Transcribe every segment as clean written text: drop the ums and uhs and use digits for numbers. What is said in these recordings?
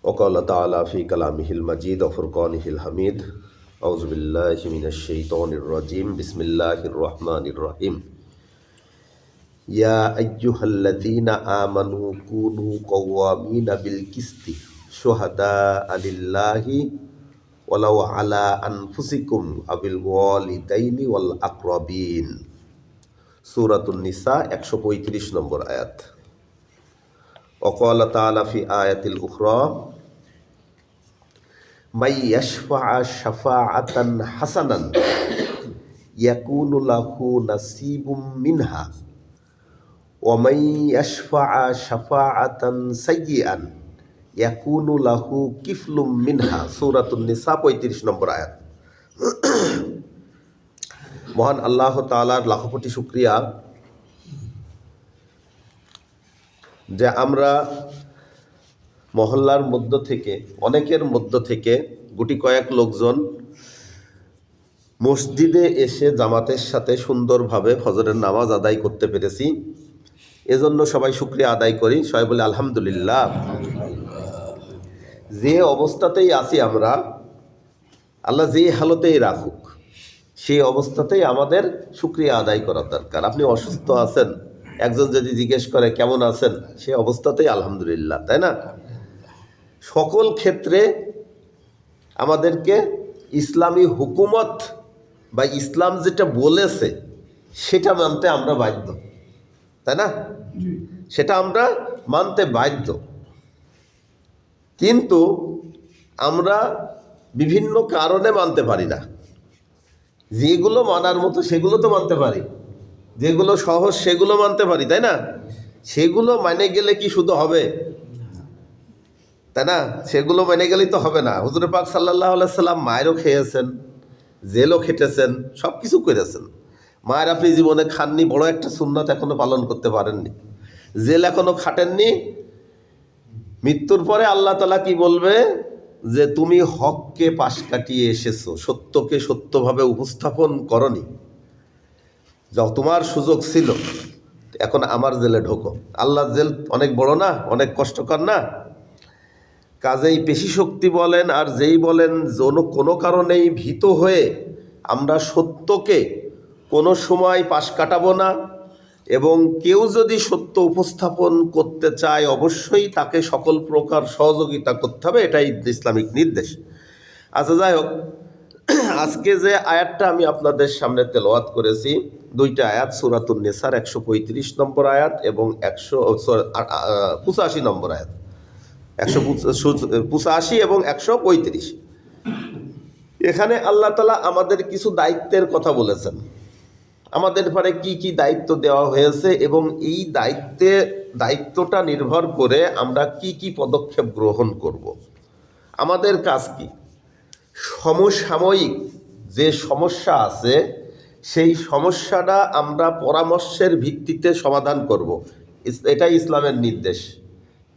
وقال تعالى في كلامه المجيد وفرقانه الحميد أعوذ بالله من الشيطان الرجيم بسم الله الرحمن الرحيم يا أيها الذين آمنوا كونوا قوامين بالقسط شهداء لله ولو على أنفسكم أو الوالدين والأقربين سورة النساء 135 নম্বর আয়াত। وقال تعالى في آية الأخرى من يشفع شفاعة حسنا يكون له نصيب منها ومن يشفع شفاعة سيئا يكون له كفل منها سورة النساء 35 নম্বর আয়াত। মহান আল্লাহ তাআলার লাখো কোটি শুকরিয়া যে আমরা মহল্লার মধ্য থেকে অনেকের মধ্য থেকে গুটি কয়েক লোকজন মসজিদে এসে জামাতের সাথে সুন্দরভাবে ফজরের নামাজ আদায় করতে পেরেছি। এজন্য সবাই শুকরিয়া আদায় করি, সবাই বলে আলহামদুলিল্লাহ। যে অবস্থাতেই আছি আমরা, আল্লাহ যে হালতেই রাখুক, সেই অবস্থাতেই আমাদের শুকরিয়া আদায় করার দরকার। আপনি অসুস্থ আছেন, একজন যদি জিজ্ঞেস করে কেমন আছেন, সেই অবস্থাতেই আলহামদুলিল্লাহ, তাই না? সকল ক্ষেত্রে আমাদেরকে ইসলামী হুকুমত বা ইসলাম যেটা বলেছে সেটা মানতে আমরা বাধ্য, তাই না? সেটা আমরা মানতে বাধ্য। কিন্তু আমরা বিভিন্ন কারণে মানতে পারি না। যেগুলো মানার মতো সেগুলো তো মানতে পারি, যেগুলো সহজ সেগুলো মানতে পারি, তাই না? সেগুলো মানে গেলে কি শুধু হবে, তাই না? সেগুলো মেনে গেলেই তো হবে না। হুজুর পাক সাল্লাল্লাহু আলাইহি সাল্লাম মায়েরও খেয়েছেন, জেলও খেটেছেন, সব কিছু করেছেন। মায়ের আপনি জীবনে খাননি, বড় একটা সুন্নাত এখনো পালন করতে পারেননি, জেল এখনো খাটেননি। মৃত্যুর পরে আল্লাহ তাআলা কি বলবে? যে তুমি হককে পাশ কাটিয়ে এসেছো, সত্যকে সত্যভাবে উপস্থাপন করনি, যাও তোমার সুযোগ ছিল, এখন আমার জেলে ঢোকো। আল্লাহর জেল অনেক বড় না, অনেক কষ্টকর না? কাজেই পেশি শক্তি বলেন আর যেই বলেন, কোনো কারণেই ভীত হয়ে আমরা সত্যকে কোনো সময় পাশ কাটাবো না। এবং কেউ যদি সত্য উপস্থাপন করতে চায় অবশ্যই তাকে সকল প্রকার সহযোগিতা করতে হবে, এটাই ইসলামিক নির্দেশ। আচ্ছা, যাই হোক, আজকে যে আয়াতটা আমি আপনাদের সামনে তেলাওয়াত করেছি, দুইটা আয়াত, সূরাতুন নিসার 135 নম্বর আয়াত এবং 185 নম্বর আয়াত, 185 এবং 135। এখানে আল্লাহ তাআলা আমাদের কিছু দায়িত্বের কথা বলেছেন, আমাদের পরে কি কি দায়িত্ব দেওয়া হয়েছে এবং এই দায়িত্বটা নির্ভর করে আমরা কি কি পদক্ষেপ গ্রহণ করব। আমাদের কাজ কি? সমসাময়িক যে সমস্যা আছে সেই সমস্যাটা আমরা পরামর্শের ভিত্তিতে সমাধান করব, এটাই ইসলামের নির্দেশ,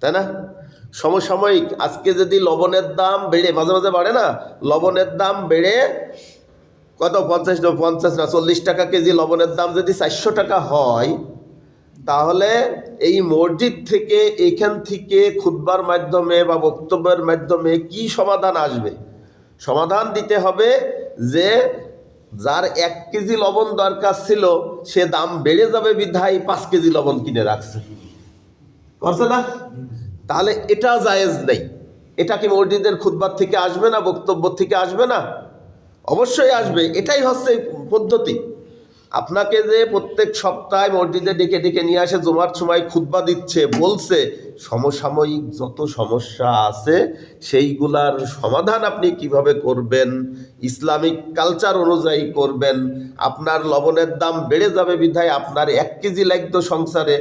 তাই না? সমসাময়িক, আজকে যদি লবণের দাম বেড়ে, মাঝে মাঝে বাড়ে না, লবণের দাম বেড়ে কত 50 না 40 টাকা কেজি লবণের দাম যদি 400 টাকা হয়, তাহলে এই মসজিদ থেকে, এখান থেকে খুতবার মাধ্যমে বা বক্তব্যের মাধ্যমে কি সমাধান আসবে? সমাধান দিতে হবে যে যার 1 কেজি লবণ দরকার ছিল সে দাম বেড়ে যাবে বিধায় 5 কেজি লবণ কিনে রাখছে, করছে না? তাহলে এটা জায়েজ নেই। এটা কি মসজিদের খুতবার থেকে আসবে না, বক্তব্য থেকে আসবে না? অবশ্যই আসবে। এটাই হচ্ছে পদ্ধতি। আপনাকে যে প্রত্যেক সপ্তাহে মসজিদে ডেকে ডেকে নিয়ে আসে, জুমার সময় খুতবা দিচ্ছে, বলছে সমসাময়িক যত সমস্যা আছে সেইগুলার সমাধান আপনি কিভাবে করবেন, ইসলামিক কালচার অনুযায়ী করবেন। আপনার লবণের দাম বেড়ে যাবে বিধায় আপনার 1 কেজি লাগতো সংসারে,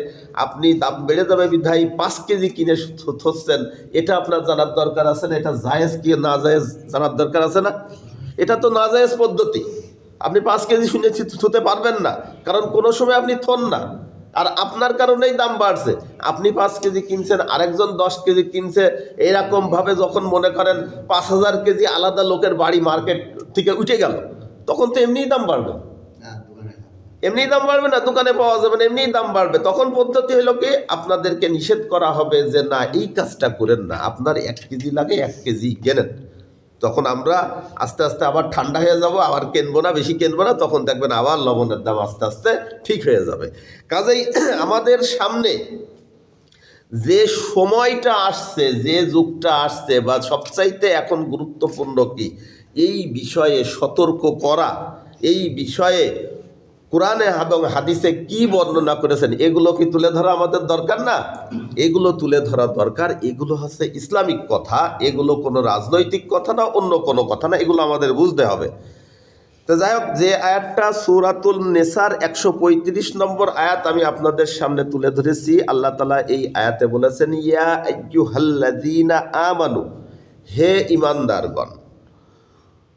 আপনি দাম বেড়ে যাবে বিধায় 5 কেজি কিনে থচ্ছেন, এটা আপনার জানার দরকার আছে না? এটা জায়েজ কি না জায়েজ জানার দরকার আছে না? এটা তো নাজায়েজ পদ্ধতি। আপনি 5 কেজি শুনে থুতে পারবেন না, কারণ কোনো সময় আপনি থন না, আর আপনার কারণেই দাম বাড়ছে। আপনি 5 কেজি কিনছেন, আরেকজন 10 কেজি কিনছে, এইরকমভাবে যখন মনে করেন 5000 কেজি আলাদা লোকের বাড়ি মার্কেট থেকে উঠে গেল, তখন তো এমনিই দাম বাড়বে, এমনি দাম বাড়বে না, দোকানে পাওয়া যাবে না, এমনি দাম বাড়বে। তখন পদ্ধতি হলো কি, আপনাদেরকে নিষেধ করা হবে যে না, এই কাজটা করেন না, আপনার 1 কেজি লাগে 1 কেজি কেনেন। তখন আমরা আস্তে আস্তে আবার ঠান্ডা হয়ে যাব, আবার কিনবো না, বেশি কিনবো না, তখন দেখবেন আবার লবণের দাম আস্তে আস্তে ঠিক হয়ে যাবে। কাজেই আমাদের সামনে যে সময়টা আসছে, যে যুগটা আসছে, বা সবচাইতে এখন গুরুত্বপূর্ণ কি, এই বিষয়ে সতর্ক করা, এই বিষয়ে কোরআনে এবং হাদিসে কি বর্ণনা করেছেন এগুলো কি তুলে ধরা আমাদের দরকার না? এগুলো তুলে ধরা দরকার। এগুলো হচ্ছে ইসলামিক কথা, এগুলো কোনো রাজনৈতিক কথা না, অন্য কোনো কথা না, এগুলো আমাদের বুঝতে হবে। তো যাই হোক, যে আয়াতটা সূরাতুল নিসার 135 নম্বর আয়াত আমি আপনাদের সামনে তুলে ধরেছি, আল্লাহ তাআলা এই আয়াতে বলেছেন, ইয়া আইয়ুহাল্লাযীনা আমানু, হে ঈমানদারগণ,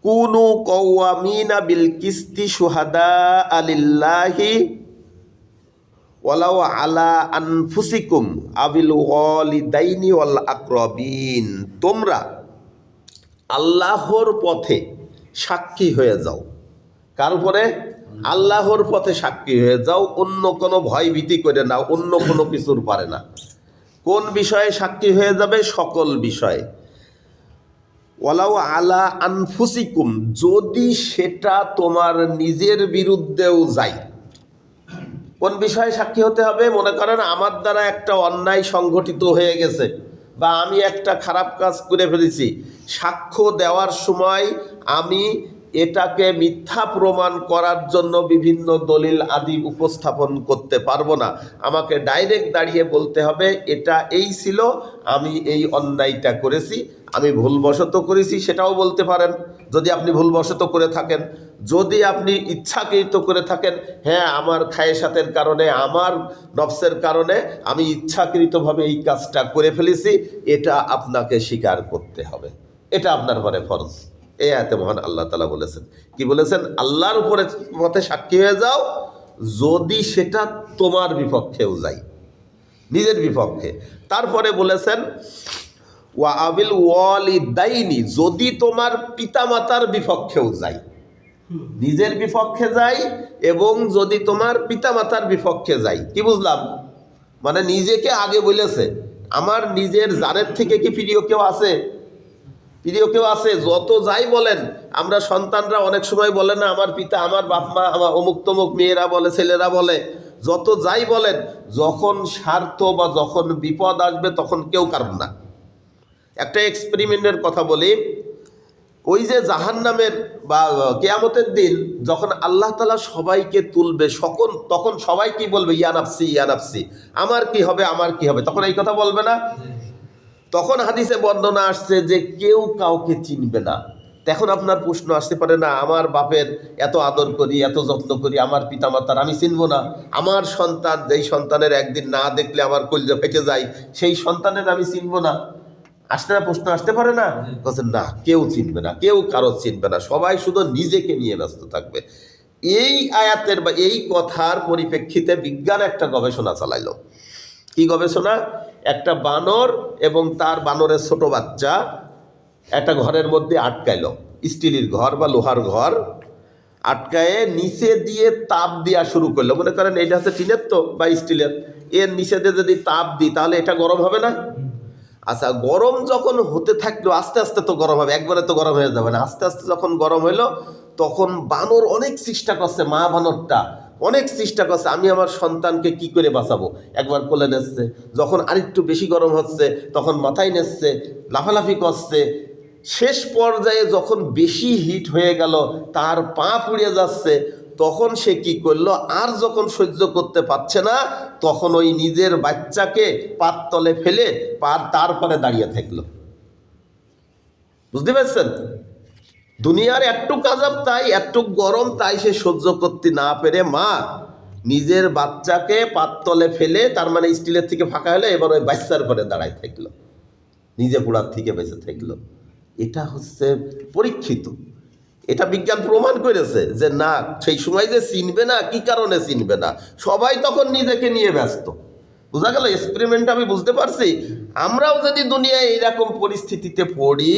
কুনু কওয়ামিনা বিল কিসতি শুহাদা লিল্লাহি ওয়ালাউ আলা আনফুসিকুম আবিল ওয়ালিদাইনি ওয়াল আকরাবিন। তোমরা আল্লাহর পথে সাক্ষী হয়ে যাও। কার উপরে? আল্লাহর পথে সাক্ষী হয়ে যাও, অন্য কোনো ভয় ভীতি করে না, অন্য কোনো কিছুর পারে না। কোন বিষয়ে সাক্ষী হয়ে যাবে? সকল বিষয়ে। ওয়ালাউ আলা আনফুসিকুম, যদি সেটা তোমার নিজের বিরুদ্ধেও যায়। কোন বিষয়ে সাক্ষী হতে হবে? মনে করেন আমার দ্বারা একটা অন্যায় সংঘটিত হয়ে গেছে, বা আমি একটা খারাপ কাজ করে ফেলেছি, সাক্ষ্য দেওয়ার সময় আমি এটাকে মিথ্যা প্রমাণ করার জন্য বিভিন্ন দলিল আদি উপস্থাপন করতে পারবো না। আমাকে ডাইরেক্ট দাঁড়িয়ে বলতে হবে এটা এই ছিল, আমি এই অন্যায়টা করেছি, আমি ভুলবশত করেছি, সেটাও বলতে পারেন যদি আপনি ভুলবশত করে থাকেন। যদি আপনি ইচ্ছাকৃত করে থাকেন, হ্যাঁ আমার খায়েশাতের কারণে, আমার নফসের কারণে আমি ইচ্ছাকৃতভাবে এই কাজটা করে ফেলেছি, এটা আপনাকে স্বীকার করতে হবে, এটা আপনার পরে ফরজ। এই আয়াতে মহান আল্লাহ তাআলা বলেছেন, কি বলেছেন? আল্লাহর উপরে মতে সাক্ষী হয়ে যাও, যদি সেটা তোমার বিপক্ষেও যায়, নিজের বিপক্ষে। তারপরে বলেছেন ওয়া আবিল ওয়ালিদাইনি, যদি তোমার পিতামাতার বিপক্ষেও যায়, নিজের বিপক্ষে যায় এবং যদি তোমার পিতামাতার বিপক্ষে যায়। কি বুঝলাম? মানে নিজেকে আগে বলেছে। আমার নিজের জানের থেকে কি প্রিয় কেউ আছে? প্রিয় কেউ আছে? যত যাই বলেন, আমরা সন্তানরা অনেক সময় বলে না, আমার পিতা, আমার বাপ মা, আমার অমুক তমুক, মেয়েরা বলে, ছেলেরা বলে, যত যাই বলেন, যখন স্বার্থ বা যখন বিপদ আসবে তখন কেউ কারণ না। একটা এক্সপেরিমেন্টের কথা বলি, ওই যে জাহান্নামের বা কিয়ামতের দিন যখন আল্লাহ তাআলা সবাইকে তুলবে, তখন সবাই কি বলবে? ইয়া নাফসি ইয়া নাফসি, আমার কি হবে, আমার কি হবে, তখন এই কথা বলবে না? তখন হাদিসে বর্ণনা আসছে যে কেউ কাউকে চিনবে না। তখন আপনার প্রশ্ন আসতে পারে না, আমার বাপের এত আদর করি, এত যত্ন করি, আমার পিতামাতার আমি চিনব না? আমার সন্তান, যেই সন্তানের একদিন না দেখলে আমার কলিজা ফেটে যায়, সেই সন্তানের আমি চিনব না? আসতে না, প্রশ্ন আসতে পারে না? বলছেন না, কেউ চিনবে না, কেউ কারো চিনবে না, সবাই শুধু নিজেকে নিয়ে ব্যস্ত থাকবে। এই আয়াতের বা এই কথার পরিপ্রেক্ষিতে বিজ্ঞান একটা গবেষণা চালাইল। কি গবেষণা? একটা বানর এবং তার বানরের ছোট বাচ্চা একটা ঘরের মধ্যে আটকাইল, স্টিলের ঘর বা লোহার ঘর আটকায়ে নিচে দিয়ে তাপ দেওয়া শুরু করলো। মনে করেন এটা হচ্ছে টিনের তো বা স্টিলের, এর নিচে দিয়ে যদি তাপ দিই তাহলে এটা গরম হবে না? আচ্ছা, গরম যখন হতে থাকলো, আস্তে আস্তে তো গরম হবে, একবারে তো গরম হয়ে যাবে না, আস্তে আস্তে যখন গরম হইলো, তখন বানর অনেক চেষ্টা করছে, মা বানরটা অনেক চেষ্টা করছে, আমি আমার সন্তানকে কি করে বাঁচাবো। একবার কোলে নিচ্ছে, যখন আরেকটু বেশি গরম হচ্ছে তখন মাথায় নিচ্ছে, লাফালাফি করছে। শেষ পর্যায়ে যখন বেশি হিট হয়ে গেল, তার পা পুড়ে যাচ্ছে, তখন সে কি করলো, আর যখন সহ্য করতে পারছে না, তখন ওই নিজের বাচ্চাকে পাত তলে ফেলে তারপরে দাঁড়িয়ে থাকলো। বুঝতে পারছেন? দুনিয়ার একটু আযাব তাই, একটু গরম তাই সে সহ্য করতে না পেরে মা নিজের বাচ্চাকে পাত তলে ফেলে, তার মানে স্টিলের থেকে ফাঁকা হলে, এবার ওই বাচ্চার পরে দাঁড়ায় থাকলো, নিজে পোড়ার থেকে বেঁচে থাকলো। এটা হচ্ছে পরীক্ষিত, এটা বিজ্ঞান প্রমাণ করেছে যে না, সেই সময় যে চিনবে না, কি কারণে চিনবে না, সবাই তখন নিজেকে নিয়ে ব্যস্ত। বোঝা গেল? এক্সপেরিমেন্ট আমি বুঝতে পারছি। আমরাও যদি দুনিয়ায় এইরকম পরিস্থিতিতে পড়ি,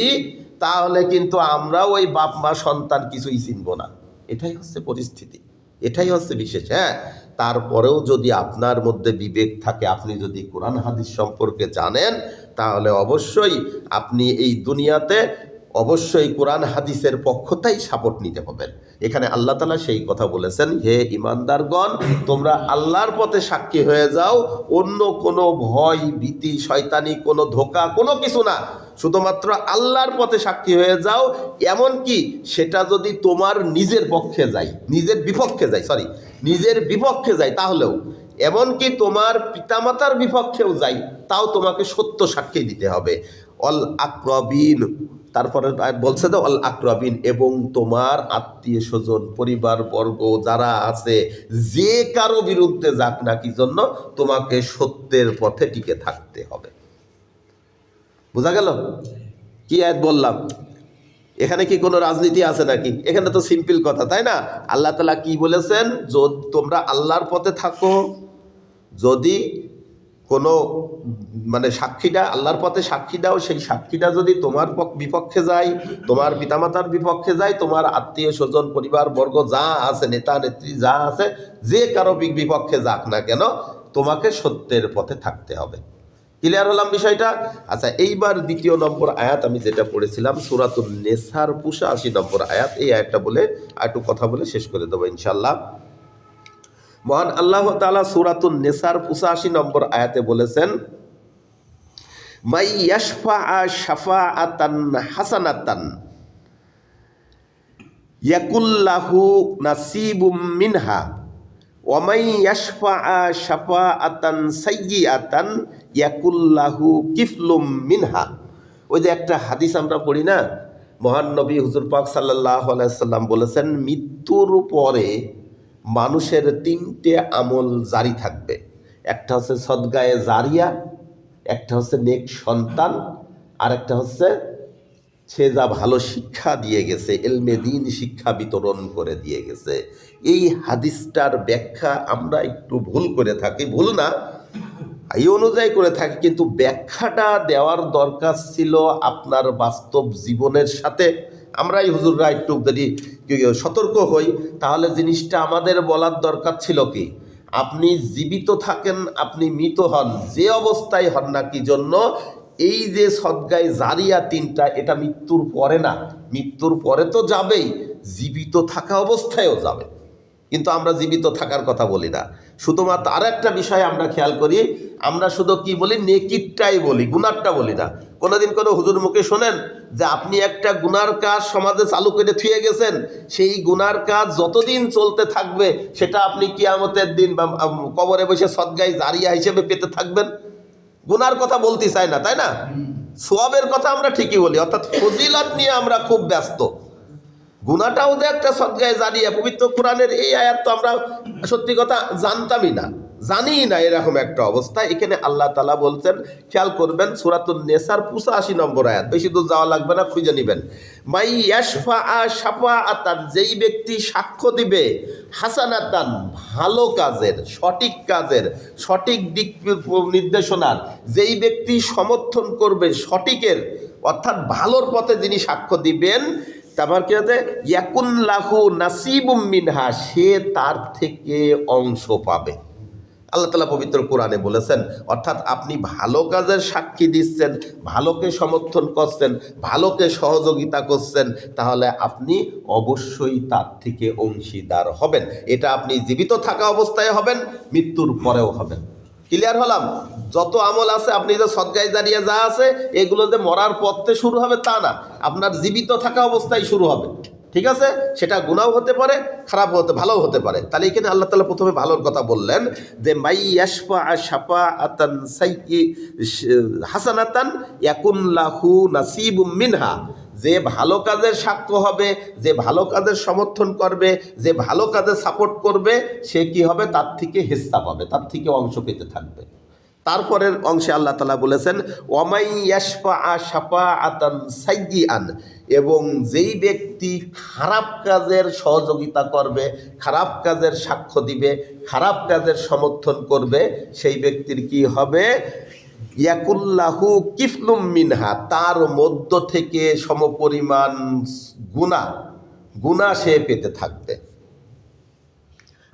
তাহলে কিন্তু আমরাও ওই বাপ মা সন্তান কিছুই চিনব না। এটাই হচ্ছে পরিস্থিতি। এটাই হচ্ছে বিশেষ। হ্যাঁ, তারপরেও যদি আপনার মধ্যে বিবেক থাকে, আপনি যদি কোরআন হাদিস সম্পর্কে জানেন, তাহলে অবশ্যই আপনি এই দুনিয়াতে অবশ্যই কোরআন হাদিসের পক্ষতাই সাপোর্ট নিতে হবেন। এখানে আল্লাহ তাআলা সেই কথা বলেছেন, হে ঈমানদারগণ, তোমরা আল্লাহর পথে সাক্ষী হয়ে যাও, অন্য কোনো ভয় ভীতি শয়তানি কোনো ধোঁকা কোনো কিছু না, শুধুমাত্র আল্লাহর পথে সাক্ষী হয়ে যাও। এমন কি সেটা যদি তোমার নিজের পক্ষে যায়, নিজের বিপক্ষে যায় তাহলেও, এমনকি তোমার পিতামাতার বিপক্ষেও যায়, তাও তোমাকে সত্য সাক্ষী দিতে হবে। অল আকরবিন, তারপরে বলছে তো অল আকরবিন, এবং তোমার আত্মীয় স্বজন পরিবার বর্গ যারা আছে, যে কারো বিরুদ্ধে যাক না কি জন্য, তোমাকে সত্যের পথে টিকে থাকতে হবে। বোঝা গেল? কি আয়াত বললাম? এখানে কি কোনো রাজনীতি আছে নাকি? এখানে তো সিম্পল কথা, তাই না? আল্লাহ তাআলা কি বলেছেন, যদি তোমরা আল্লাহর পথে থাকো, যদি কোনো মানে সাক্ষীটা আল্লাহর পথে সাক্ষী দাও, সেই সাক্ষীটা যদি তোমার বিপক্ষে যায়, তোমার পিতামাতার বিপক্ষে যায়, তোমার আত্মীয় স্বজন পরিবার বর্গ যা আছে, নেতা নেত্রী যা আছে, যে কারো বিপক্ষে যাক না কেন, তোমাকে সত্যের পথে থাকতে হবে। ক্লিয়ার হলাম বিষয়টা? আচ্ছা, এইবার দ্বিতীয় নম্বর আয়াত আমি যেটা পড়েছিলাম, সূরাতুন নেসার ৮৫ নম্বর আয়াত, এই আয়াতটা বলে আর একটু কথা বলে শেষ করে দেবো ইনশাল্লাহ। মহান আল্লাহ তাআলা সূরাতুন নেসার ৮৫ নম্বর আয়াতে বলেছেন, মাই ইয়াশফা শাফাআতান হাসানাতান ইয়াকুল্লাহু নাসিবুম মিনহা ওয়া মাই ইয়াশফা শাফাআতান সাইয়্যাতান ইয়াকুল্লাহু কিফলুম মিনহা। ওই যে একটা হাদিস আমরা পড়ি না, মহান নবী হুজুর পাক সাল্লাল্লাহু আলাইহি সাল্লাম বলেছেন, মৃত্যুর পরে মানুষের ৩টে আমল জারি থাকবে। একটা হচ্ছে সদগায়ে জারিয়া, একটা হচ্ছে নেক সন্তান, আর একটা হচ্ছে সে যা ভালো শিক্ষা দিয়ে গেছে, এলমে দ্বীন শিক্ষা বিতরণ করে দিয়ে গেছে। এই হাদিসটার ব্যাখ্যা আমরা একটু ভুল করে থাকি, ভুল না, এই অনুযায়ী করে থাকি, কিন্তু ব্যাখ্যাটা দেওয়ার দরকার ছিল আপনার বাস্তব জীবনের সাথে। আমরাই হুজুররা একটু যদি সতর্ক হই, তাহলে জিনিসটা আমাদের বলার দরকার ছিল কি, আপনি জীবিত থাকেন, আপনি মৃত হন, যে অবস্থায় হন না কি জন্য, এই যে সদগায়ে জারিয়া ৩টা, এটা মৃত্যুর পরে না, মৃত্যুর পরে তো যাবেই, জীবিত থাকা অবস্থায়ও যাবে। কিন্তু আমরা জীবিত থাকার কথা বলি না। শুধুমাত্র আর একটা বিষয় আমরা খেয়াল করি, আমরা শুধু কি বলি, নেকিরটাই বলি, গুনারটা বলি না। কোনোদিন কোনো হুজুর মুখে শোনেন যে আপনি একটা গুনার কাজ সমাজে চালু করে থুয়ে গেছেন, সেই গুনার কাজ যতদিন চলতে থাকবে সেটা আপনি কিয়ামতের দিন বা কবরে বসে সদগায়ে জারিয়া হিসেবে পেতে থাকবেন? গুনার কথা বলতে চাই না, তাই না? সওয়াবের কথা আমরা ঠিকই বলি, অর্থাৎ ফজিলত নিয়ে আমরা খুব ব্যস্ত। গুনাহটাও যে একটা সদগায়ে জারিয়া, পবিত্র কোরআনের এই আয়াত তো আমরা সত্যি কথা জানতামই না, জানিই না, এরকম একটা অবস্থা। এখানে আল্লাহ তাআলা বলছেন, খেয়াল করবেন, সূরাতুন নেসার ৮৫ নম্বর আয়াত, বেশি দূর যাওয়া লাগবে না, খুঁজে নেবেন। মাই ইয়াশফা শাফাআতান, যেই ব্যক্তি সাক্ষ্য দিবে, হাসানাতান, ভালো কাজের, সঠিক কাজের, সঠিক দিক নির্দেশনার, যেই ব্যক্তি সমর্থন করবে সঠিকের, অর্থাৎ ভালোর পথে যিনি সাক্ষ্য দিবেন, তারপর কি হচ্ছে, ইয়াকুল্লাহু নাসিবুম মিনহা, সে তার থেকে অংশ পাবে। আল্লাহ তাআলা পবিত্র কোরআনে বলেছেন, অর্থাৎ আপনি ভালো কাজের সাক্ষী দিচ্ছেন, ভালোকে সমর্থন করছেন, ভালোকে সহযোগিতা করছেন, তাহলে আপনি অবশ্যই তার থেকে অংশীদার হবেন। এটা আপনি জীবিত থাকা অবস্থায় হবেন, মৃত্যুর পরেও হবেন। ক্লিয়ার হলাম? যত আমল আছে, আপনি যে সদগায়ে জারিয়া যা আছে, এগুলো যে মরার পথে শুরু হবে তা না, আপনার জীবিত থাকা অবস্থায় শুরু হবে। ঠিক আছে? সেটা গুনাহ হতে পারে, খারাপ হতে, ভালোও হতে পারে। তাহলে এখানে আল্লাহ তাআলা প্রথমে ভালোর কথা বললেন যে মাই ইয়াশফা শাফাআতান হাসানাতান ইয়াকুন লাহু নাসিবুম মিনহা, যে ভালো কাজের সাক্ষ্য হবে, যে ভালো কাজের সমর্থন করবে, যে ভালো কাজে সাপোর্ট করবে, সে কি হবে, তার থেকে হিস্সা পাবে, তার থেকে অংশ পেতে থাকবে। তারপরের অংশে আল্লাহ তাআলা বলেছেন, ওয়ামাই ইয়াশফা শাফাআতান সাইয়্যান, এবং যেই ব্যক্তি খারাপ কাজের সহযোগিতা করবে, খারাপ কাজের সাক্ষ্য দিবে, খারাপ কাজের সমর্থন করবে, সেই ব্যক্তির কি হবে, ইয়াকুল্লাহু কিফলুম মিনহা, তার মধ্য থেকে সমপরিমাণ গুনাহ সে পেতে থাকবে।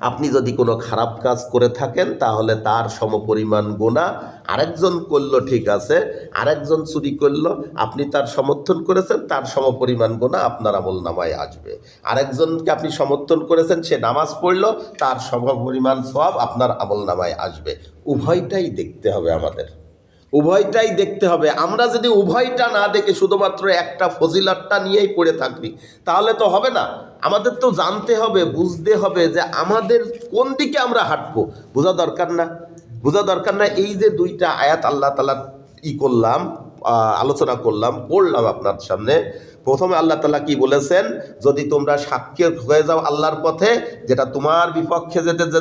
আপনি যদি কোনো খারাপ কাজ করে থাকেন তাহলে তার সমপরিমাণ গুনাহ, আরেকজন করলো ঠিক আছে, আরেকজন চুরি করলো, আপনি তার সমর্থন করেছেন, তার সমপরিমাণ গুনাহ আপনার আমলনামায় আসবে। আরেকজনকে আপনি সমর্থন করেছেন, সে নামাজ পড়লো, তার সমপরিমাণ সওয়াব আপনার আমলনামায় আসবে। উভয়টাই দেখতে হবে আমাদের, উভয়টাই দেখতে হবে। আমরা যদি উভয়টা না দেখে শুধুমাত্র একটা ফজিলতটা নিয়েই পড়ে থাকি তাহলে তো হবে না। আমাদের তো জানতে হবে, বুঝতে হবে যে আমাদের কোন দিকে আমরা হাঁটবো, বোঝা দরকার না? বোঝা দরকার না? এই যে দুইটা আয়াত আল্লাহ তাআলা করলাম, আলোচনা করলাম, পড়লাম আপনার সামনে। প্রথমে আল্লাহ তাআলা কি বলেছেন? যদি তোমরা সাক্ষী হয়ে যাও আল্লাহর পথে, যেটা তোমার বিপক্ষে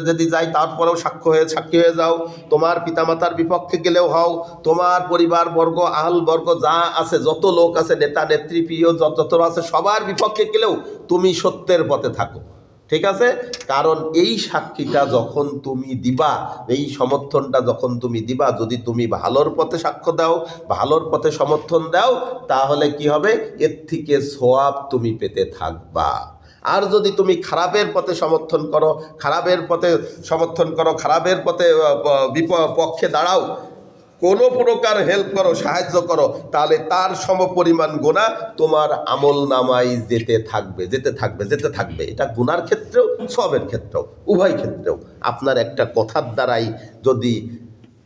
যদি যাই তারপরেও সাক্ষী হয়ে যাও, তোমার পিতামাতার বিপক্ষে গেলেও হও, তোমার পরিবার বর্গ আহল বর্গ যা আছে, যত লোক আছে, নেতা নেত্রী প্রিয় যত আছে, সবার বিপক্ষে গেলেও তুমি সত্যের পথে থাকো। ঠিক আছে? কারণ এই সাক্ষীটা যখন তুমি দিবা, এই সমর্থনটা যখন তুমি দিবা, যদি তুমি ভালোর পথে সাক্ষ্য দাও, ভালোর পথে সমর্থন দাও, তাহলে কি হবে? এর থেকে সওয়াব তুমি পেতে থাকবা। আর যদি তুমি খারাপের পথে সমর্থন করো, খারাপের পথে পক্ষে দাঁড়াও, কোনো প্রকার হেল্প করো, সাহায্য করো, তাহলে তার সমপরিমাণ গুনাহ তোমার আমলনামায় যেতে থাকবে। এটা গুনার ক্ষেত্রেও, সওয়াবের ক্ষেত্রেও, উভয় ক্ষেত্রেও। আপনার একটা কথার দ্বারাই যদি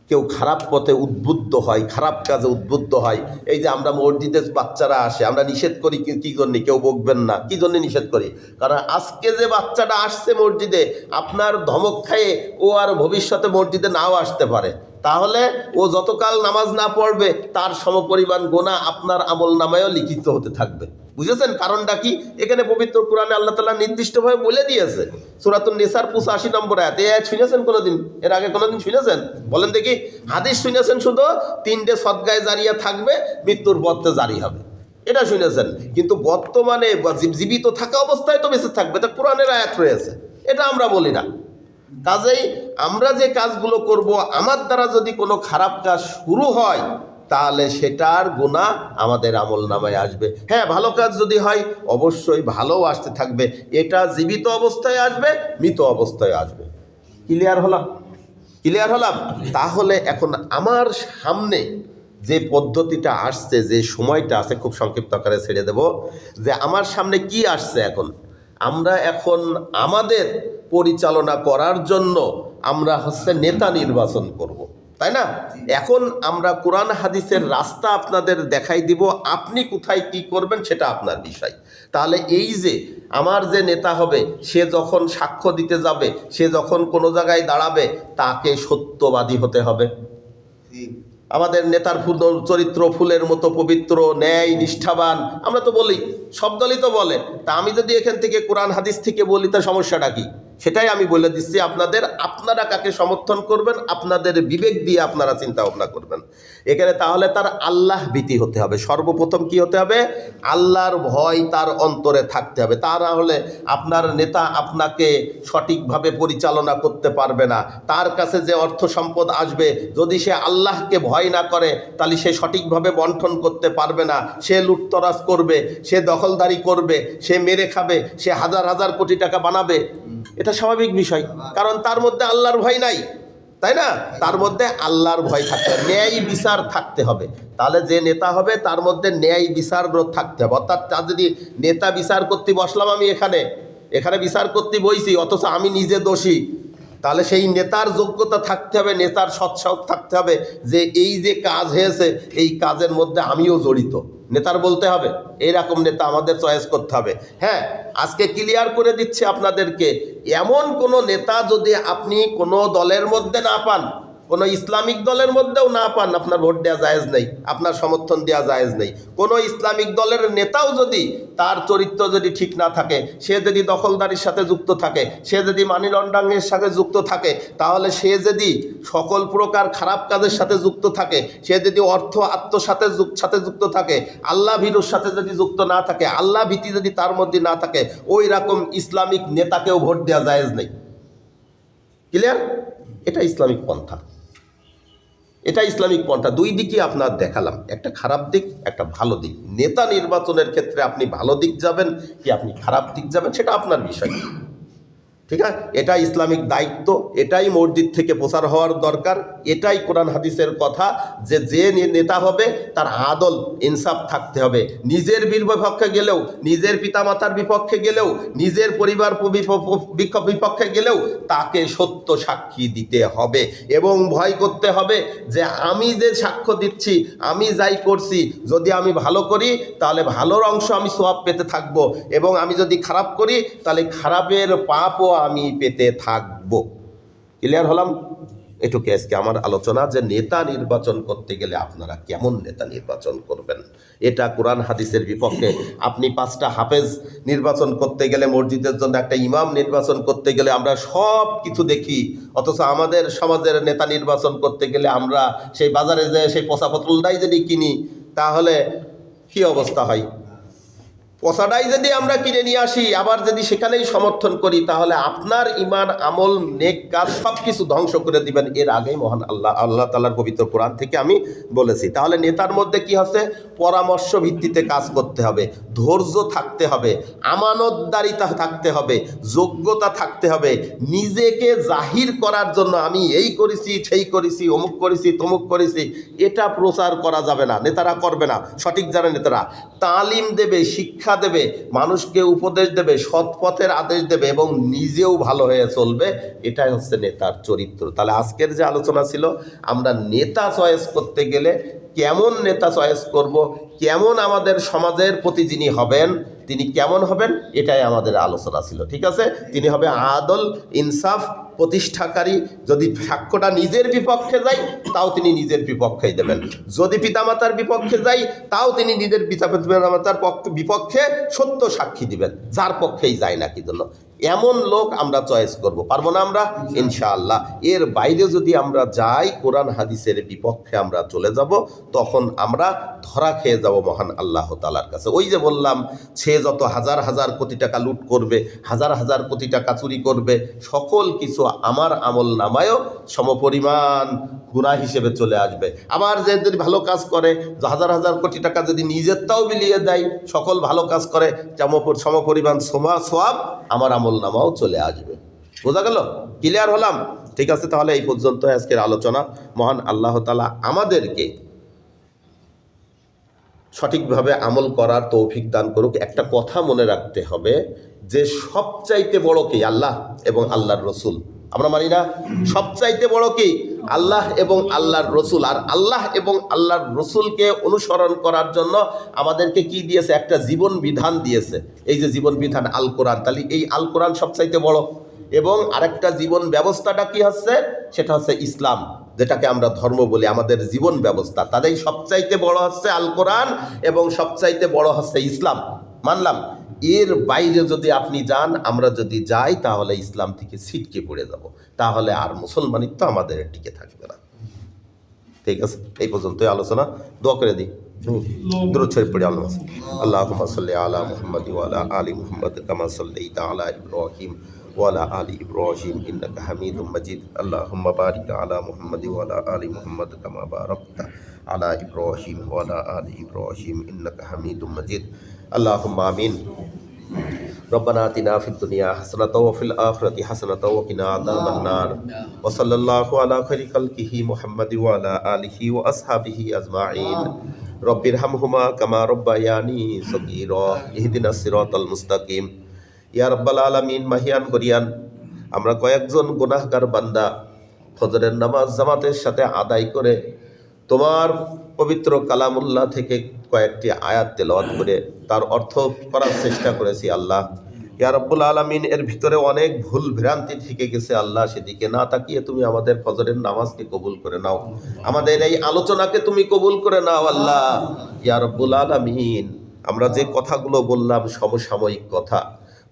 কেউ খারাপ পথে উদ্বুদ্ধ হয়, খারাপ কাজে উদ্বুদ্ধ হয়, এই যে আমরা মসজিদে বাচ্চারা আসে, আমরা নিষেধ করি কী জন্যে? কেউ বকবেন না, কী জন্যে নিষেধ করি? কারণ আজকে যে বাচ্চাটা আসছে মসজিদে, আপনার ধমক খাইয়ে ও আর ভবিষ্যতে মসজিদে নাও আসতে পারে। তাহলে ও যতকাল নামাজ না পড়বে তার সমপরিমাণ গুনাহ আপনার আমলনামায়ও লিখিত হতে থাকবে। বুঝেছেন কারণটা কি? এখানে পবিত্র কোরআনে আল্লাহ তাআলা নির্দিষ্টভাবে বলে দিয়েছে। সূরাতুন নিসার 85 নম্বর আয়াত। এই আয়াত শুনেছেন কোনোদিন? এর আগে কোনোদিন শুনেছেন? বলেন দেখি। হাদিস শুনেছেন শুধু 3টে সদকায়ে জারিয়া থাকবে, মৃত্যুর পথে জারি হবে, এটা শুনেছেন। কিন্তু বর্তমানে জীবিত থাকা অবস্থায় তো বেঁচে থাকবে, তা কোরআনের আয়াত রয়েছে, এটা আমরা বলি না। কাজেই আমরা যে কাজগুলো করব, আমার দ্বারা যদি কোনো খারাপ কাজ শুরু হয় তাহলে সেটার গুনাহ আমাদের আমলনামায় আসবে। হ্যাঁ, ভালো কাজ যদি হয় অবশ্যই ভালোও আসতে থাকবে। এটা জীবিত অবস্থায় আসবে, মৃত অবস্থায় আসবে। ক্লিয়ার হলাম? তাহলে এখন আমার সামনে যে পদ্ধতিটা আসছে, যে সময়টা আছে, খুব সংক্ষিপ্ত আকারে ছেড়ে দেব, যে আমার সামনে কি আসছে এখন। আমরা এখন আমাদের পরিচালনা করার জন্য আমরা নেতা নির্বাচন করব, তাই না? এখন আমরা কোরআন হাদিসের রাস্তা আপনাদের দেখাই দিব, আপনি কোথায় কি করবেন সেটা আপনার বিষয়। তাহলে এই যে আমার যে নেতা হবে, সে যখন সাক্ষ্য দিতে যাবে, সে যখন কোনো জায়গায় দাঁড়াবে, তাকে সত্যবাদী হতে হবে। আমাদের নেতার চরিত্র ফুলের মতো পবিত্র, ন্যায়, নিষ্ঠাবান, আমরা তো বলি, সব দলই তো বলে। তা আমি যদি এখান থেকে কোরআন হাদিস থেকে বলি, তার সমস্যাটা কি? সেটাই আমি বলে দিচ্ছি আপনাদের। আপনারা কাকে সমর্থন করবেন আপনাদের বিবেক দিয়ে আপনারা চিন্তা ভাবনা করবেন এখানে। তাহলে তার আল্লাহ ভীতি হতে হবে। সর্বপ্রথম কি হতে হবে? আল্লাহর ভয় তার অন্তরে থাকতে হবে। তা না হলে আপনার নেতা আপনাকে সঠিকভাবে পরিচালনা করতে পারবে না। তার কাছে যে অর্থ সম্পদ আসবে, যদি সে আল্লাহকে ভয় না করে, তাহলে সে সঠিকভাবে বন্টন করতে পারবে না। সে লুটতরাজ করবে, সে দখলদারি করবে, সে মেরে খাবে, সে হাজার হাজার কোটি টাকা বানাবে। এটা স্বাভাবিক বিষয়, কারণ তার মধ্যে আল্লাহর ভয় নাই, তাই না? তার মধ্যে আল্লাহর ভয় থাকতে হবে, ন্যায় বিচার থাকতে হবে। তাহলে যে নেতা হবে তার মধ্যে ন্যায় বিচার থাকতে হবে। অর্থাৎ তার যদি নেতা বিচার করতে বসলাম, আমি এখানে বিচার করতে বইছি, অথচ আমি নিজে দোষী, তাহলে সেই নেতার যোগ্যতা থাকতে হবে, নেতার সৎসাহস থাকতে হবে যে এই যে কাজ হয়েছে, এই কাজের মধ্যে আমিও জড়িত। নেতার বলতে হবে, এইরকম নেতা আমাদের চয়েস করতে হবে। হ্যাঁ, আজকে ক্লিয়ার করে দিচ্ছে আপনাদেরকে, এমন কোনো নেতা যদি আপনি কোনো দলের মধ্যে না পান, কোনো ইসলামিক দলের মধ্যেও না পান, আপনার ভোট দেওয়া জায়েজ নেই, আপনার সমর্থন দেওয়া জায়েজ নেই। কোনো ইসলামিক দলের নেতাও যদি তার চরিত্র যদি ঠিক না থাকে, সে যদি দখলদারির সাথে যুক্ত থাকে, সে যদি মানি লন্ডারিংয়ের সাথে যুক্ত থাকে, তাহলে সে যদি সকল প্রকার খারাপ কাজের সাথে যুক্ত থাকে, সে যদি অর্থ সাথে যুক্ত থাকে, আল্লাহ ভীরুর সাথে যদি যুক্ত না থাকে, আল্লাহ ভীতি যদি তার মধ্যে না থাকে, ওই রকম ইসলামিক নেতাকেও ভোট দেওয়া জায়েজ নেই। ক্লিয়ার? এটা ইসলামিক পন্থা, এটা ইসলামিক পন্থা। দুই দিকই আপনার দেখালাম, একটা খারাপ দিক, একটা ভালো দিক। নেতা নির্বাচনের ক্ষেত্রে আপনি ভালো দিক যাবেন কি আপনি খারাপ দিক যাবেন, সেটা আপনার বিষয়। ঠিক আছে, এটা ইসলামিক দায়িত্ব, এটাই মসজিদ থেকে প্রচার হওয়ার দরকার, এটাই কোরআন হাদিসের কথা যে যে নেতা হবে তার আদল ইনসাফ থাকতে হবে। নিজের বিপক্ষে গেলেও, নিজের পিতামাতার বিপক্ষে গেলেও, নিজের পরিবার বিপক্ষে গেলেও তাকে সত্য সাক্ষী দিতে হবে এবং ভয় করতে হবে যে আমি যে সাক্ষ্য দিচ্ছি, আমি যাই করছি, যদি আমি ভালো করি তাহলে ভালোর অংশ আমি সওয়াব পেতে থাকবো, এবং আমি যদি খারাপ করি তাহলে খারাপের পাপও আমি পেতে থাকবো। ক্লিয়ার হলাম? এটুকু আজকে আমার আলোচনা, যে নেতা নির্বাচন করতে গেলে আপনারা কেমন নেতা নির্বাচন করবেন। এটা কোরআন হাদিসের বিপক্ষে। আপনি 5টা হাফেজ নির্বাচন করতে গেলে, মসজিদের জন্য একটা ইমাম নির্বাচন করতে গেলে আমরা সব কিছু দেখি, অথচ আমাদের সমাজের নেতা নির্বাচন করতে গেলে আমরা সেই বাজারে যে সেই পচা পটলটাই যদি কিনি তাহলে কি অবস্থা হয়। পচাটাই যদি আমরা কিনে নিয়ে আসি, আবার যদি সেখানেই সমর্থন করি, তাহলে আপনার ইমান, আমল, নেক কাজ সব কিছু ধ্বংস করে দিবেন। এর আগেই মহান আল্লাহ তাআলার পবিত্র কোরআন থেকে আমি বলেছি। তাহলে নেতার মধ্যে কি হচ্ছে? পরামর্শ ভিত্তিতে কাজ করতে হবে, ধৈর্য থাকতে হবে, আমানতদারিতা থাকতে হবে, যোগ্যতা থাকতে হবে। নিজেকে জাহির করার জন্য আমি এই করেছি, সেই করেছি, অমুক করেছি, তমুক করেছি, এটা প্রচার করা যাবে না, নেতারা করবে না। সঠিক যারা নেতারা তালিম দেবে, শিক্ষা দেবে, মানুষকে উপদেশ দেবে, সৎ পথের আদেশ দেবে এবং নিজেও ভালো হয়ে চলবে, এটাই হচ্ছে নেতার চরিত্র। তাহলে আজকের যে আলোচনা ছিল, আমরা নেতা চয়েস করতে গেলে কেমন নেতা চয়েস করব, কেমন আমাদের সমাজের প্রতি যিনি হবেন তিনি কেমন হবেন, এটাই আমাদের আলোচনা ছিল। ঠিক আছে, তিনি হবে আদল ইনসাফ প্রতিষ্ঠাকারী। যদি সাক্ষ্যটা নিজের বিপক্ষে যায় তাও তিনি নিজের বিপক্ষেই দেবেন, যদি পিতামাতার বিপক্ষে যায় তাও তিনি নিজের পিতামাতার বিপক্ষে সত্য সাক্ষী দিবেন, যার পক্ষেই যায় না কি জন্য। এমন লোক আমরা চয়েস করব, পারবো না আমরা? ইনশাআল্লাহ। এর বাইরে যদি আমরা যাই, কোরআন হাদিসের বিপক্ষে আমরা চলে যাব, তখন আমরা ধরা খেয়ে যাব মহান আল্লাহ তাআলার কাছে। ওই যে বললাম, সে যত হাজার হাজার কোটি টাকা লুট করবে, হাজার হাজার কোটি টাকা চুরি করবে, সকল কিছু আমার আমল নামায়ও সমপরিমাণ গুনাহ হিসেবে চলে আসবে। আবার যে যদি ভালো কাজ করে, হাজার হাজার কোটি টাকা যদি নিজেরটাও বিলিয়ে দেয়, সকল ভালো কাজ করে, সমপরিমাণ সওয়াব আমার আমল নামাও চলে আসবে। বোঝা গেল? ক্লিয়ার হলাম? ঠিক আছে, তাহলে এই পর্যন্ত আজকের আলোচনা। মহান আল্লাহ তাআলা আমাদেরকে সঠিকভাবে আমল করার তৌফিক দান করুক। একটা কথা মনে রাখতে হবে যে সবচাইতে বড় কি? আল্লাহ এবং আল্লাহর রসুল। আমরা মানি না? সবচাইতে বড় কি? আল্লাহ এবং আল্লাহর রসুল। আর আল্লাহ এবং আল্লাহর রসুলকে অনুসরণ করার জন্য আমাদেরকে কি দিয়েছে? একটা জীবন বিধান দিয়েছে। এই যে জীবন বিধান আল কোরআন, তাহলে এই আল কোরআন সবচাইতে বড়। এবং আরেকটা জীবন ব্যবস্থাটা কি হচ্ছে? সেটা হচ্ছে ইসলাম, যেটাকে আমরা ধর্ম বলি, আমাদের জীবন ব্যবস্থা। তাদের সবচাইতে বড় হচ্ছে আল কোরআন এবং সবচাইতে বড় হচ্ছে ইসলাম। মানলাম। এর বাইরে যদি আপনি যান, আমরা যদি যাই, তাহলে ইসলাম থেকে ছিটকে পড়ে যাব, তাহলে আর মুসলমানিত্ব আমাদের টিকে থাকবে না। ঠিক আছে, এই পর্যন্তই আলোচনা। দোয়া করে দিই, দুরূদ শরীফ পড়ি। আল্লাহুম্মা সাল্লি আলা মুহাম্মাদ ওয়া আলা আলি মুহাম্মাদ কামা সাল্লাইতা আলা ইব্রাহিম ওয়ালা আলি ইব্রাহিম ইন্নাকা হামিদুম মাজিদ। আল্লাহুম্মা বারিক আলা মুহাম্মাদ ওয়ালা আলি মুহাম্মাদ কামা বারাকতা আলা ইব্রাহিম ওয়ালা আলি ইব্রাহিম ইন্নাকা হামিদুম মাজিদ। আল্লাহুম্মা আমিন। রব্বানা আতিনা ফিদ দুনিয়া হাসানাতাও ওয়া ফিল আখিরাতি হাসানাতাও ওয়া কিনা আযাবান নার। ওয়া সাল্লাল্লাহু আলা খাইরি খালকিহি মুহাম্মাদি ওয়া আলা আলিহি ওয়া আসহাবিহি আজমাইন। রব্বিরহামহুমা কামা রব্বায়ানি সগীরা। ইহদিনাস সিরাতাল মুস্তাকিম। ইয়া রাব্বাল আলামিন। মাহিয়ান গরিয়ান আমরা কয়েকজন গুনাহগার বান্দা ফজরের নামাজ জামাতের সাথে আদায় করে তোমার পবিত্র কালামুল্লাহ থেকে কয়েকটি আয়াত তেলাওয়াত করে তার অর্থ করার চেষ্টা করেছি। আল্লাহ ইয়া রাব্বুল আলামিন, এর ভিতরে অনেক ভুল ভ্রান্তি থেকে গেছে। আল্লাহ, সেদিকে না তাকিয়ে তুমি আমাদের ফজরের নামাজকে কবুল করে নাও, আমাদের এই আলোচনাকে তুমি কবুল করে নাও। আল্লাহ ইয়া রাব্বুল আলামিন, আমরা যে কথাগুলো বললাম সমসাময়িক কথা,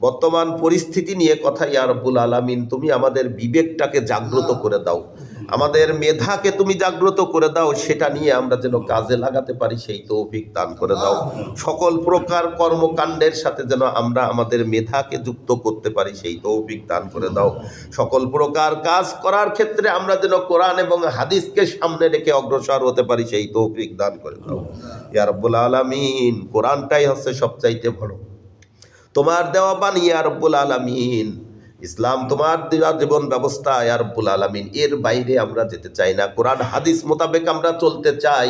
বর্তমান পরিস্থিতি নিয়ে কথা। ইয়া রাব্বুল আলামিন, তুমি আমাদের বিবেকটাকে জাগ্রত করে দাও, আমাদের মেধাকে তুমি জাগ্রত করে দাও, সেটা নিয়ে আমরা যেন কাজে লাগাতে পারি সেই তৌফিক দান করে দাও। সকল প্রকার কর্মকাণ্ডের সাথে যেন আমরা আমাদের মেধাকে যুক্ত করতে পারি সেই তৌফিক দান করে দাও। সকল প্রকার কাজ করার ক্ষেত্রে আমরা যেন কোরআন এবং হাদিসকে সামনে রেখে অগ্রসর হতে পারি সেই তৌফিক দান করে দাও। ইয়া রাব্বুল আলামিন, কোরআনটাই হচ্ছে সবচাইতে বড় তোমার দেওয়া বাণী। ইয়া রাব্বুল আলামিন, ইসলাম তোমার দেওয়া জীবন ব্যবস্থা ইয়া রাব্বুল আলামিন, এর বাইরে আমরা যেতে চাই না। কোরআন হাদিস মোতাবেক আমরা চলতে চাই,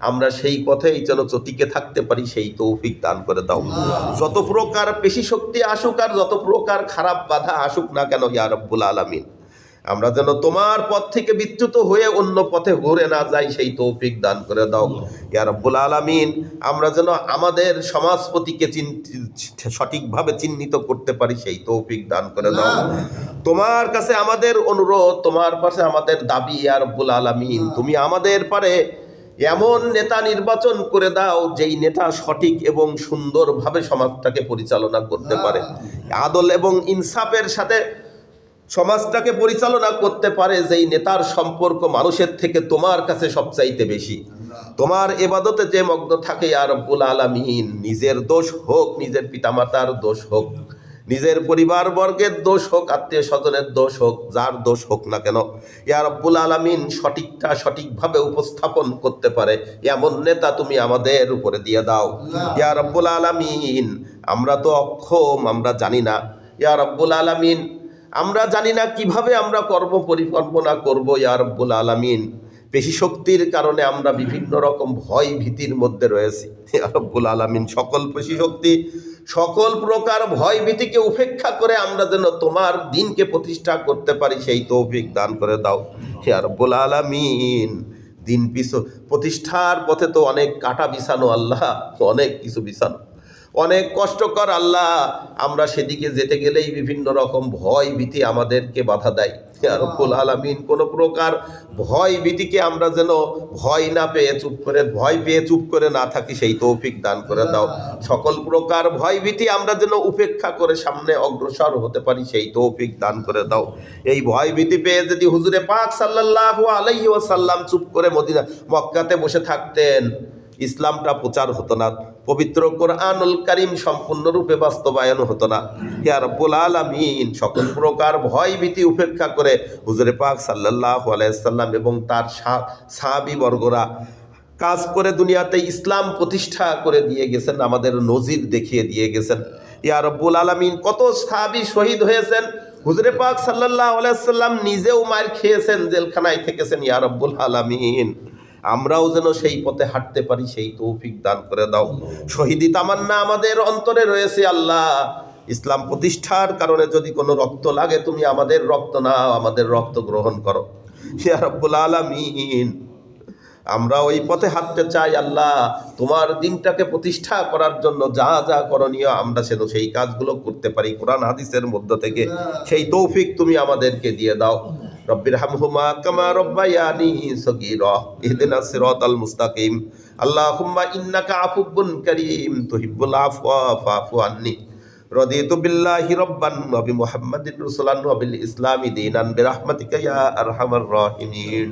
আমরা সেই পথেই যেন টিকে থাকতে পারি, সেই তৌফিক দান করে দাও। যত প্রকার পেশি শক্তি আসুক আর যত প্রকার খারাপ বাধা আসুক না কেন ইয়া রাব্বুল আলামিন, আমরা যেন তোমার পথ থেকে বিচ্যুত হয়ে অন্য পথে ঘুরে না যাই, সেই তৌফিক দান করে দাও ইয়া রাব্বুল আলামিন। আমরা যেন আমাদের সমাজপতিকে সঠিকভাবে চিহ্নিত করতে পারি, সেই তৌফিক দান করে দাও। তোমার কাছে আমাদের অনুরোধ, তোমার কাছে আমাদের দাবি ইয়া রাব্বুল আলামিন, তুমি আমাদের পারে এমন নেতা নির্বাচন করে দাও যেই নেতা সঠিক এবং সুন্দরভাবে সমাজটাকে পরিচালনা করতে পারে, আদল এবং ইনসাফের সাথে সমাজটাকে পরিচালনা করতে পারে, যেই নেতার সম্পর্ক মানুষের থেকে তোমার কাছে সবচাইতে বেশি, তোমার ইবাদতে যে মগ্ন থাকে ইয়া রাব্বুল আলামিন। নিজের দোষ হোক, নিজের পিতামাতার দোষ হোক, নিজের পরিবার বর্গের দোষ হোক, আত্মীয় স্বজনের দোষ হোক, যার দোষ হোক না কেন ইয়া রাব্বুল আলামিন, সঠিকটা সঠিকভাবে উপস্থাপন করতে পারে এমন নেতা তুমি আমাদের উপরে দিয়ে দাও ইয়া রাব্বুল আলামিন। আমরা তো অক্ষম, আমরা জানি না ইয়া রাব্বুল আলামিন, আমরা জানি না কিভাবে আমরা কর্ম পরিকল্পনা করব ইয়া রাব্বুল আলামিন। পেশি শক্তির কারণে আমরা বিভিন্ন রকম ভয় ভীতির মধ্যে রয়েছি ইয়া রাব্বুল আলামিন। সকল পেশি শক্তি, সকল প্রকার ভয় ভীতিকে উপেক্ষা করে আমরা যেন তোমার দিনকে প্রতিষ্ঠা করতে পারি, সেই তৌফিক দান করে দাও ইয়া রাব্বুল আলামিন। দিন প্রতিষ্ঠার পথে তো অনেক কাটা বিছানো আল্লাহ, অনেক কিছু বিছানো, অনেক কষ্টকর আল্লাহ। আমরা সেদিকে যেতে গেলেই বিভিন্ন রকম ভয় ভীতি আমাদেরকে বাধা দেয় ইয়া রাব্বুল আলামিন। কোনো প্রকার ভয় ভীতিকে আমরা যেন ভয় না পেয়ে ভয় পেয়ে চুপ করে না থাকি, সেই তৌফিক দান করে দাও। সকল প্রকার ভয় ভীতি আমরা যেন উপেক্ষা করে সামনে অগ্রসর হতে পারি, সেই তৌফিক দান করে দাও। এই ভয় ভীতি পেয়ে যদি হুজুরে পাক সাল্লাল্লাহু আলাইহি ওয়াসাল্লাম চুপ করে মক্কাতে বসে থাকতেন, ইসলামটা প্রচার হতো না, পবিত্র কোরআনুল কারীম সম্পূর্ণরূপে বাস্তবায়ন হতো না ইয়া রাব্বুল আলামিন। সকল প্রকার ভয় ভীতি উপেক্ষা করে হুজুরে পাক সাল্লাল্লাহু আলাইহি ওয়াসাল্লাম এবং তার সাহাবী বর্গরা কাজ করে দুনিয়াতে ইসলাম প্রতিষ্ঠা করে দিয়ে গেছেন, আমাদের নজির দেখিয়ে দিয়ে গেছেন ইয়া রাব্বুল আলামিন। কত সাহাবী শহীদ হয়েছেন, হুজুরে পাক সাল্লাল্লাহু আলাইহি ওয়াসাল্লাম নিজেও মার খেয়েছেন, জেলখানায় থেকেছেন ইয়া রাব্বুল আলামিন। আমরাও যেন সেই পথে হাঁটতে পারি, সেই তৌফিক দান করে দাও। শহীদি তামান্না আমাদের অন্তরে রয়েছে আল্লাহ। ইসলাম প্রতিষ্ঠার কারণে যদি কোনো রক্ত লাগে, তুমি আমাদের রক্ত নাও, আমাদের রক্ত গ্রহণ করো ইয়া রাব্বুল আলামিন। আমরা ওই পথে হাঁটতে চাই আল্লাহ, তোমার দিনটাকে প্রতিষ্ঠা করার জন্য যা যা করণীয় আমরা সেই কাজগুলো করতে পারি কোরআন হাদিসের মধ্য থেকে, সেই তৌফিক তুমি আমাদেরকে দিয়ে দাও। রব্বির হামহুমা কামা রব্বায়ানি সগীরা ইহদিনাস সিরাতাল মুস্তাকিম। আল্লাহুম্মা ইন্নাকা আফুবুন কারীম তুহিব্বুল আফওয়া ফাফু আন্নি। রাদিতু বিল্লাহি রাব্বান ওয়া বিমুহাম্মাদিন রাসূলান ওয়া বিল ইসলামি দীনান বিরহমাতিকা ইয়া আরহামার রাহিমিন।